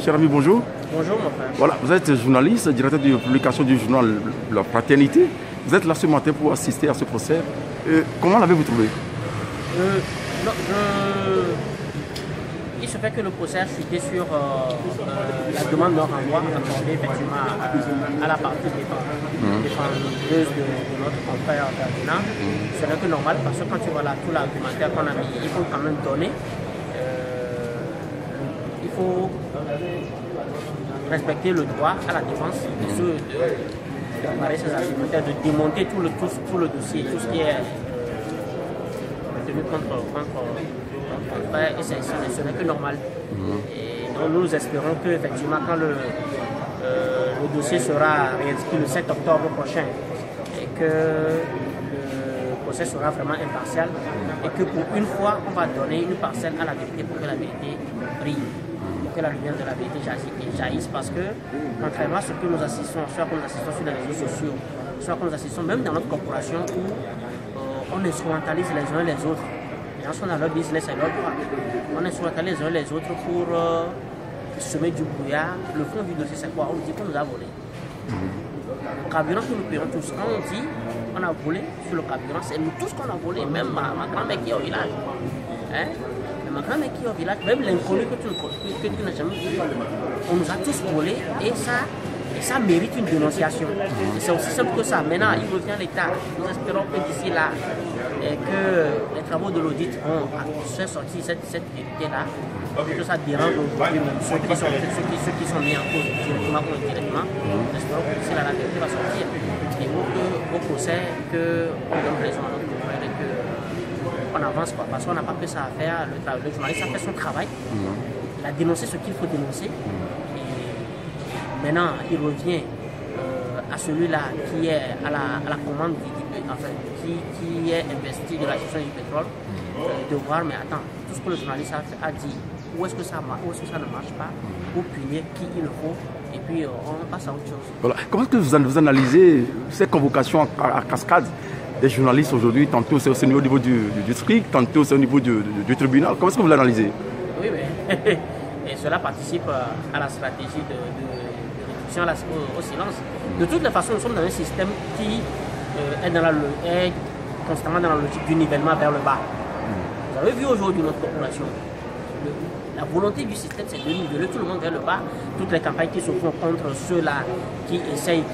Cher ami, bonjour. Bonjour mon frère. Voilà, vous êtes journaliste, directeur de publication du journal La Fraternité. Vous êtes là ce matin pour assister à ce procès. Comment l'avez-vous trouvé? Il se fait que le procès a chuté sur la demande de renvoi accordée effectivement à la partie défendeuse de notre confrère Ferdinand. Ce n'est que normal parce que quand tu vois là tout l'argumentaire qu'on a mis, il faut quand même donner. Il faut respecter le droit à la défense de préparer ses argumentaires, de démonter tout le dossier, tout ce qui est tenu contre frère, et ce n'est que normal. Et donc nous espérons que effectivement quand le dossier sera réinscrit le 7 octobre prochain et que le procès sera vraiment impartial et que pour une fois on va donner une parcelle à la vérité pour que la vérité brille, pour que la lumière de la vérité jaillisse, parce que contrairement à ce que nous assistons, soit que nous assistons sur les réseaux sociaux, soit que nous assistons même dans notre corporation où on instrumentalise les uns les autres. Les gens sont dans leur business et leur droit. On instrumentalise les uns les autres pour semer du brouillard. Le fond du dossier, c'est quoi? On dit qu'on nous a volé. Le carburant que nous payons tous, quand on dit on a volé sur le carburant, c'est nous tous qu'on a volé, même ma grand-mère qui est au village. Hein? Ma grand-mère qui est au village, même l'inconnu que tu n'as jamais vu, on nous a tous volé et ça mérite une dénonciation. Et c'est aussi simple que ça. Maintenant, il revient à l'État. Nous espérons que d'ici là, que les travaux de l'audit vont faire sortir cette vérité-là, que ça dérange aujourd'hui même ceux qui sont mis en cause directement ou indirectement. Nous espérons que d'ici là, la vérité va sortir. Et au procès, qu'on donne raison à notre confrère et qu'on avance, quoi, parce qu'on n'a pas que ça à faire. Le journaliste a fait son travail. Il a dénoncé ce qu'il faut dénoncer. Maintenant, il revient à celui-là qui est à la commande, qui est investi de la gestion du pétrole, de voir, mais attends, tout ce que le journaliste a dit, où est-ce que ça marche, où est-ce que ça ne marche pas, pour punir qui il le faut, et puis on passe à autre chose. Voilà. Comment est-ce que vous analysez ces convocations à cascade des journalistes aujourd'hui? Tantôt c'est au niveau du district, tantôt c'est au niveau du tribunal. Comment est-ce que vous l'analysez? Oui, mais et cela participe à la stratégie de au silence. De toutes les façons, nous sommes dans un système qui est constamment dans la logique du nivellement vers le bas. Vous avez vu aujourd'hui notre population. La volonté du système, c'est de niveler tout le monde vers le bas. Toutes les campagnes qui se font contre ceux-là qui essayent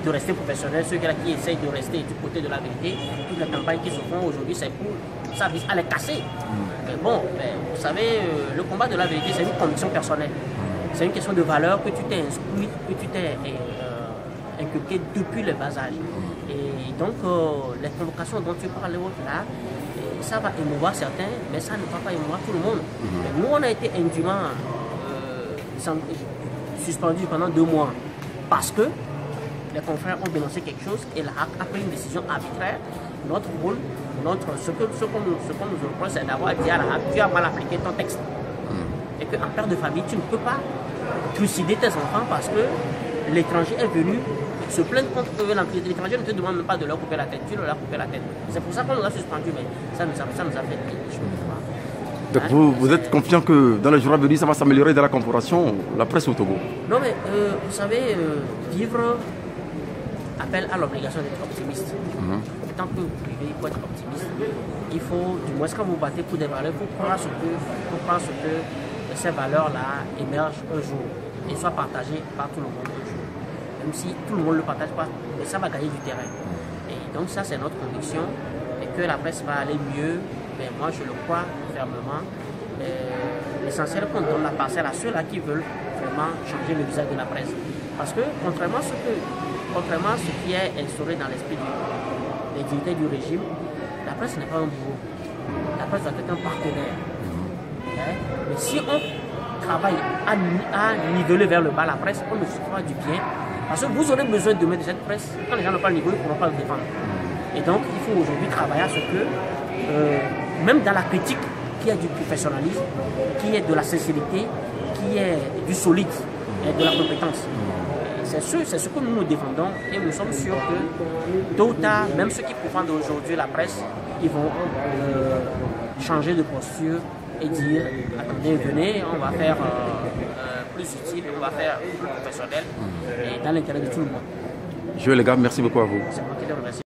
de rester professionnels, ceux-là qui essayent de rester du côté de la vérité, toutes les campagnes qui se font aujourd'hui, c'est pour ça vise à les casser. Mais bon, vous savez, le combat de la vérité, c'est une conviction personnelle. C'est une question de valeur que tu t'es inscrit, que tu t'es inculqué depuis le bas âge. Et donc, les convocations dont tu parles là, ça va émouvoir certains, mais ça ne va pas émouvoir tout le monde. Nous, on a été indûment suspendus pendant 2 mois parce que les confrères ont dénoncé quelque chose et la HAC a pris une décision arbitraire. Notre rôle, ce qu'on nous reproche, c'est d'avoir dit à la HAC, tu as mal appliqué ton texte. Et qu'en père de famille, tu ne peux pas trucider tes enfants parce que l'étranger est venu se plaindre contre eux. L'étranger ne te demande même pas de leur couper la tête, tu leur as coupé la tête. C'est pour ça qu'on nous a suspendus, mais ça nous a fait des choses. Donc vous êtes confiant que dans les jours à venir, ça va s'améliorer dans la corporation, la presse au Togo? Non, mais vous savez, vivre appelle à l'obligation d'être optimiste. Tant que vous vivez, il faut être optimiste. Il faut, du moins, quand vous battez pour des valeurs, il faut croire ce que ces valeurs-là émergent un jour et soient partagées par tout le monde un jour. Même si tout le monde ne le partage pas, mais ça va gagner du terrain. Et donc ça, c'est notre conviction. Et que la presse va aller mieux, mais moi, je le crois fermement. L'essentiel, qu'on donne la parcelle à ceux-là qui veulent vraiment changer le visage de la presse. Parce que, contrairement à ce qui est instauré dans l'esprit des dirigeants du régime, la presse n'est pas un bourreau. La presse doit être un partenaire. Mais si on travaille à niveler vers le bas la presse, on ne fera pas du bien. Parce que vous aurez besoin demain de cette presse. Quand les gens n'ont pas le niveau, ils ne pourront pas le défendre. Et donc, il faut aujourd'hui travailler à ce que, même dans la critique, qu'il y ait du professionnalisme, qu'il y ait de la sincérité, qu'il y ait du solide et de la compétence. C'est ce que nous défendons et nous sommes sûrs que, tôt ou tard, même ceux qui profondent aujourd'hui la presse, ils vont changer de posture et dire attendez, venez, on va faire plus utile, on va faire plus professionnel et dans l'intérêt de tout le monde. Les gars, merci beaucoup à vous. C'est moi qui te remercie.